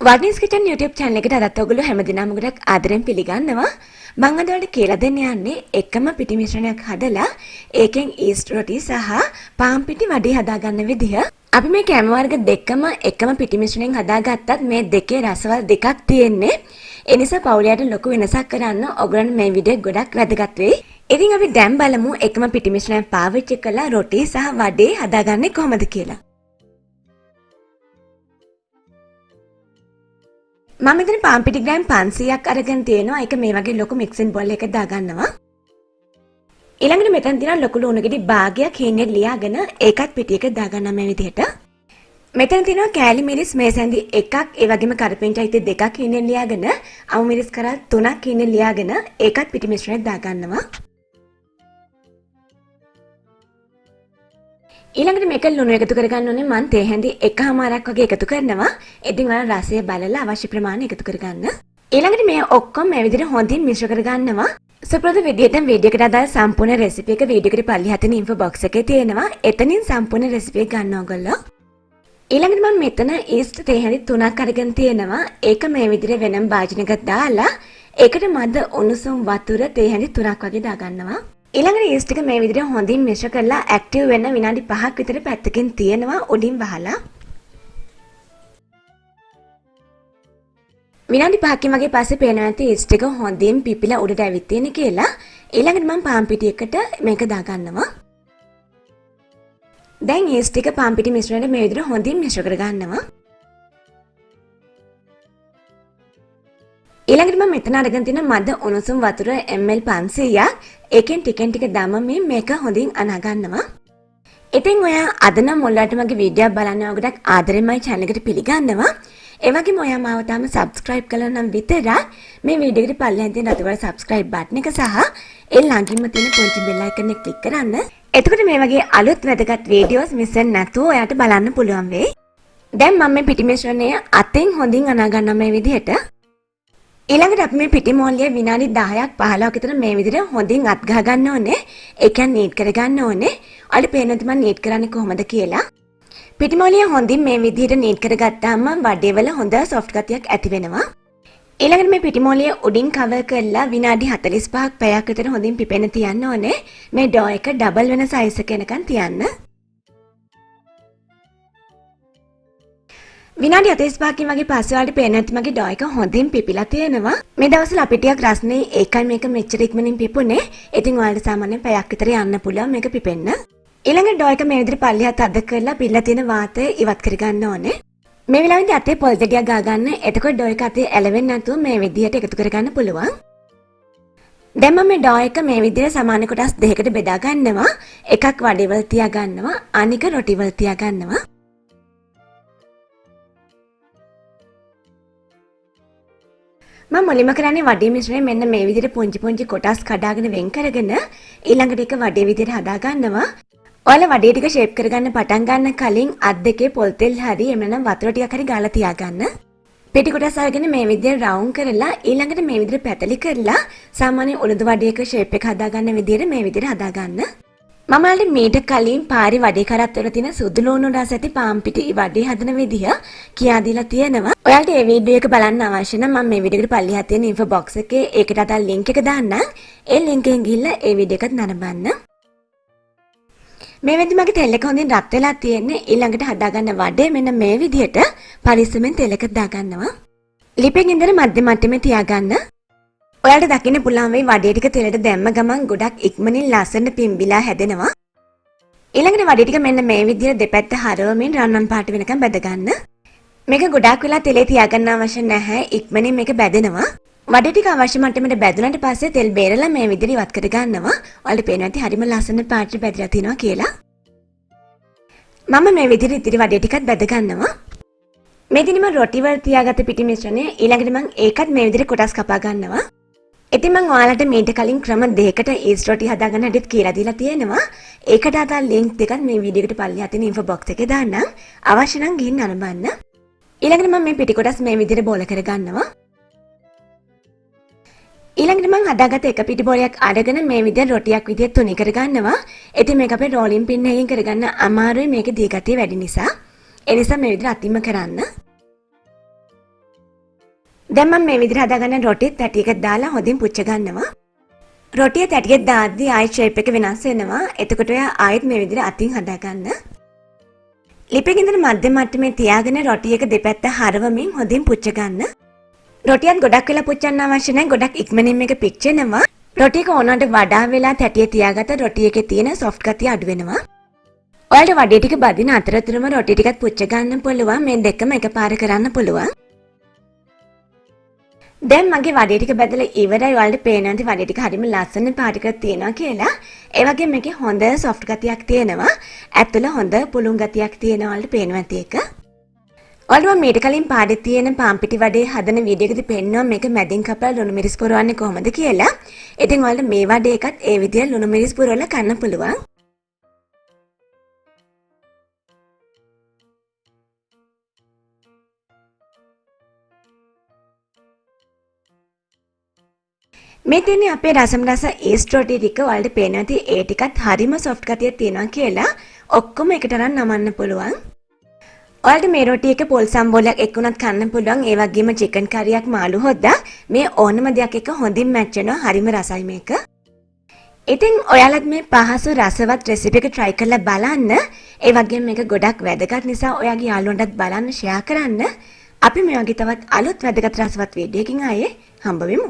Waruni's Kitchen YouTube channel එකට අදත් ඔයගොල්ලෝ හැමදිනම ගොඩක් ආදරෙන් පිළිගන්නවා. මම අද ඔයාලට කියලා දෙන්න යන්නේ එකම පිටි මිශ්‍රණයක් හදලා ඒකෙන් yeast roti සහ පාන් පිටි වඩේ හදාගන්න විදිහ. අපි මේ කැම වර්ග දෙකම එකම පිටි මිශ්‍රණයෙන් හදාගත්තත් මේ දෙකේ රසවල් දෙකක් තියෙන්නේ. ඒ නිසා පවුලයට ලොකු වෙනසක් කරන්න ඔයගොල්ලන් මේ වීඩියෝ ගොඩක් වැදගත් වෙයි. ඉතින් අපි දැන් බලමු එකම පිටි මිශ්‍රණයක් පාවිච්චි කරලා රොටි සහ වඩේ හදාගන්නේ කොහොමද කියලා. මම මෙතන පාන් පිටි ග්‍රෑම් 500ක් අරගෙන තියෙනවා. ඒක මේ වගේ ලොකු මික්සින් බෝල් එකකට දාගන්නවා. ඊළඟට මෙතන තියෙන ලොකු ලුණු ගෙඩි භාගයක් හීනේ ලියාගෙන ඒකත් පිටියකට දාගන්නවා මේ විදිහට. මෙතන තියෙනවා කෑලි මිරිස් මේසැඳි එකක්, ඒ වගේම කරපිංචා ඉතින් දෙකක් හීනේ ලියාගෙන, අවු මිරිස් කරල් 3ක් හීනේ ලියාගෙන ඒකත් පිටි මිශ්‍රණයට දාගන්නවා. ඊළඟට මේක ලුණු එකතු කරගන්න ඕනේ. මම තේ හැඳි එකමාරක් වගේ එකතු කරනවා. ඉතින් ඔයාලා රසය බලලා අවශ්‍ය ප්‍රමාණය එකතු කරගන්න. ඊළඟට මේ ඔක්කොම මේ විදිහට හොඳින් මිශ්‍ර කරගන්නවා. සුපුරුදු විදිහට වීඩියෝ එකට අදාළ සම්පූර්ණ රෙසිපි එක වීඩියෝ එකට පල්ලෙහා තියෙන ඉන්ෆෝ බොක්ස් එකේ තියෙනවා. එතනින් සම්පූර්ණ රෙසිපි එක ගන්න ඕගොල්ලෝ. ඊළඟට මම මෙතන ඊස්ට් තේ හැඳි 3ක් අරගෙන තියෙනවා. ඒක මේ විදිහට වෙනම භාජනයකට දාලා ඒකට මද උණුසුම් වතුර තේ හැඳි 3ක් වගේ දාගන්නවා. ඊළඟට yeast එක මේ විදිහට හොඳින් මිශ්‍ර කරලා ඇක්ටිව් වෙන්න විනාඩි 5ක් විතර පැත්තකින් තියනවා උඩින් වහලා. විනාඩි 5කින් වගේ පස්සේ පේනවා ඇති yeast එක හොඳින් පිපිලා උඩට ඇවිත් තියෙන කියලා. ඊළඟට මම පාන් පිටියකට මේක දාගන්නවා. දැන් yeast එක පාන් පිටි මිශ්‍රණයට මේ විදිහට හොඳින් මිශ්‍ර කරගන්නවා. ඊළඟට මම මෙතන අරගෙන තියෙන මද උණුසුම් වතුර ml 500ක් ඒකෙන් ටිකෙන් ටික දැම්මම මේක හොඳින් අනා ගන්නවා. ඉතින් ඔයා අද නම් ඔයාලට මගේ වීඩියෝ බලන්න ගොඩක් ආදරෙන්මයි channel එකට පිළිගන්නවා. ඒ වගේම ඔයා මාව තාම subscribe කළා නම් විතරක් මේ වීඩියෝ එකට පල්ලෙහාන් තියෙන අතවල subscribe button එක සහ ඒ ළඟින්ම තියෙන පුංචි bell icon එක click කරන්න. එතකොට මේ වගේ අලුත් වැදගත් වීඩියෝස් මිස් වෙන්නේ නැතුව ඔයාට බලන්න පුළුවන් වෙයි. දැන් මම මේ පිටි මිශ්‍රණය අතෙන් හොඳින් අනා ගන්නවා මේ විදිහට. ඊළඟට අපි මේ පිටි මෝල්ලිය විනාඩි 10ක් 15ක් විතර මේ විදිහට හොඳින් අත් ගහ ගන්න ඕනේ. ඒ කියන්නේ නීට් කර ගන්න ඕනේ. ඔයාලට පේනද මම නීට් කරන්නේ කොහොමද කියලා. පිටි මෝල්ලිය හොඳින් මේ විදිහට නීට් කරගත්තාම වඩේ වල හොඳ සොෆ්ට් ගතියක් ඇති වෙනවා. ඊළඟට මේ පිටි මෝල්ලිය උඩින් කවර් කරලා විනාඩි 45ක් පැයක් විතර හොඳින් පිපෙන්න තියන්න ඕනේ. මේ ඩෝ එක ඩබල් වෙන සයිස් එක එනකන් තියන්න. විනාඩි 45කින් වගේ පස්සේ වලට පේන ඇති මගේ ඩෝ එක හොඳින් පිපිලා තියෙනවා. මේ දවස්වල අපි ටිකක් රස්නේ ඒකයි මේක මෙච්චර ඉක්මනින් පිපුණේ. ඉතින් ඔයාලට සාමාන්‍යයෙන් පැයක් විතර යන්න පුළුවන් මේක පිපෙන්න. ඊළඟ ඩෝ එක මේ විදිහට පල්ලියට අද කරලා පිළලා තියෙන වාතය ඉවත් කරගන්න ඕනේ. මේ වෙලාවෙදී අතේ පොල් දෙඩියක් ගා ගන්න. එතකොට ඩෝ එක අතේ ඇලවෙන්නේ නැතුව මේ විදිහට එකතු කරගන්න පුළුවන්. දැන් මම මේ ඩෝ එක මේ විදිහට සමාන කොටස් දෙකකට බෙදා ගන්නවා. එකක් වඩේ වල තියා ගන්නවා. අනික රොටි වල තියා ගන්නවා. මම මුලින්ම කරන්නේ වඩේ මිශ්‍රණය මෙන්න මේ විදිහට පුංචි පුංචි කොටස් කඩාගෙන වෙන් කරගෙන ඊළඟට ඒක වඩේ විදිහට හදා ගන්නවා. ඔයාලා වඩේ ටික ෂේප් කරගන්න පටන් ගන්න කලින් අත් දෙකේ පොල් තෙල් හරි එහෙම නැත්නම් වතුර ටිකක් හරි ගාලා තියාගන්න. පිටි කොටස් අරගෙන මේ විදිහට රවුන්ඩ් කරලා ඊළඟට මේ විදිහට පැතලි කරලා සාමාන්‍ය උළුදු වඩේක ෂේප් එක හදා ගන්න විදිහට මේ විදිහට හදා ගන්න. මම ඔයාලට මීට කලින් පාරේ වඩේ කරත් වල තියෙන සුදු ලුණු රස ඇති පාන් පිටි වඩේ හදන විදිහ කියා දීලා තියෙනවා. ඔයාලට මේ වීඩියෝ එක බලන්න අවශ්‍ය නම් මම මේ වීඩියෝ එකට පල්ලෙහා තියෙන ඉන්ෆෝ බොක්ස් එකේ ඒකට අදාළ ලින්ක් එක දාන්නම්. ඒ ලින්ක් එකෙන් ගිහිල්ලා ඒ වීඩියෝ එකත් නරඹන්න. මේ වෙද්දි මගේ තෙල් එක හොඳින් රත් වෙලා තියෙන්නේ. ඊළඟට හදාගන්න වඩේ මෙන්න මේ විදිහට පරිස්සමෙන් තෙල් එක දාගන්නවා. ලිපෙන් ඉඳන් මධ්‍යම මට්ටමේ තියාගන්න. ඔයාලට දකින්න පුළුවන් වෙයි වඩේ ටික තෙලට දැම්ම ගමන් ගොඩක් ඉක්මනින් ලස්සනට පිම්බිලා හැදෙනවා. ඊළඟට වඩේ ටික මෙන්න මේ විදිහට දෙපැත්ත හරවමින් රන්වන් පාට වෙනකම් බැද ගන්න. මේක ගොඩාක් වෙලා තෙලේ තියාගන්න අවශ්‍ය නැහැ. ඉක්මනින් මේක බැදෙනවා. වඩේ ටික අවශ්‍ය මට්ටමට බැදුනට පස්සේ තෙල් බේරලා මේ විදිහට ඉවත් කර ගන්නවා. ඔයාලට පේනවා ඇති හරිම ලස්සන පාටට බැදලා තිනවා කියලා. මම මේ විදිහට ඉතිරි වඩේ ටිකත් බැද ගන්නවා. මේ දිනම රොටි වල තියාගත්ත පිටි මිශ්‍රණය ඊළඟට මම ඒකත් මේ විදිහට කොටස් කපා ගන්නවා. ඉතින් මම ඔයාලට මීට කලින් ක්‍රම දෙකකට yeast roti හදාගන්න හැටිත් කියලා දීලා තියෙනවා. ඒකට අදාළ link දෙකත් මේ වීඩියෝ එකට පල්ලෙහා තියෙන info box එකේ දාන්නම්. අවශ්‍ය නම් ගිහින් අරඹන්න. ඊළඟට මම මේ පිටි කොටස් මේ විදිහට බෝල කරගන්නවා. ඊළඟට මම හදාගත්ත එක පිටි බෝලයක් අරගෙන මේ විදිහට රොටියක් විදිහට තුනි කරගන්නවා. ඉතින් මේක අපේ රෝලින් පින් එකකින් කරගන්න අමාරුයි මේකේ දී ගතිය වැඩි නිසා. ඒ නිසා මේ විදිහට අතින්ම කරන්න. දැන් මම මේ විදිහට හදාගන්න රොටිත් තැටියකට දාලා හොඳින් පුච්ච ගන්නවා. රොටිය තැටියට දාද්දී ආයෙත් ෂේප් එක වෙනස් වෙනවා. එතකොට ඔයා ආයෙත් මේ විදිහට අතින් හදාගන්න. ලිපෙක ඉඳන් මධ්‍යම මට්ටමේ තියාගෙන රොටි එක දෙපැත්ත හරවමින් හොඳින් පුච්ච ගන්න. රොටියත් ගොඩක් වෙලා පුච්චන්න අවශ්‍ය නැහැ. ගොඩක් ඉක්මනින් මේක පිච්චෙනවා. රොටි එක ඕනකට වඩා වෙලා තැටියේ තියාගත්ත රොටි එකේ තියෙන සොෆ්ට් ගතිය අඩු වෙනවා. ඔයාලට වඩේ ටික බදින අතරතුරම රොටි ටිකත් පුච්ච ගන්න පුළුවන්. මේ දෙකම එකපාර කරන්න පුළුවන්. දැන් මගේ වඩේ ටික බදලා ඉවරයි. ඔයාලට පේනවා ඇති වඩේ ටික හරිම ලස්සන පාටිකක් තියෙනවා කියලා. ඒ වගේම මේකේ හොඳ සොෆ්ට් ගතියක් තියෙනවා. ඇතුළ හොඳ පුළුන් ගතියක් තියෙනවා. ඔයාලට පේනවා ඇති එක. ඔයාලට මීට කලින් පාඩේ තියෙන පාන් පිටි වඩේ හදන වීඩියෝ එකදී පෙන්නුවා මේක මැදින් කපලා ලුණු මිරිස් පුරවන්නේ කොහොමද කියලා. ඉතින් ඔයාලට මේ වඩේ එකත් ඒ විදිහට ලුණු මිරිස් පුරවලා කන්න පුළුවන්. මේ තියෙන්නේ අපේ රසම රස ඊස්ට් රොටි ටික. ඔයාලට පේනවා ඇති ඒ ටිකත් හරිම සොෆ්ට් ගතියක් තියෙනවා කියලා. ඔක්කොම එකට අරන් නමන්න පුළුවන්. ඔයාලට මේ රොටි එක පොල් සම්බෝලයක් එක්කුණත් කන්න පුළුවන්. ඒ වගේම චිකන් කරියක් මාළු හොද්දා මේ ඕනම දෙයක් එක්ක හොඳින් මැච් වෙනවා. හරිම රසයි මේක. ඉතින් ඔයාලත් මේ පහසු රසවත් රෙසිපි එක try කරලා බලන්න. ඒ වගේම මේක ගොඩක් වැදගත් නිසා ඔයාගේ යාළුවන්ටත් බලන්න share කරන්න. අපි මේ වගේ තවත් අලුත් වැදගත් රසවත් වීඩියෝ එකකින් ආයේ හම්බ වෙමු.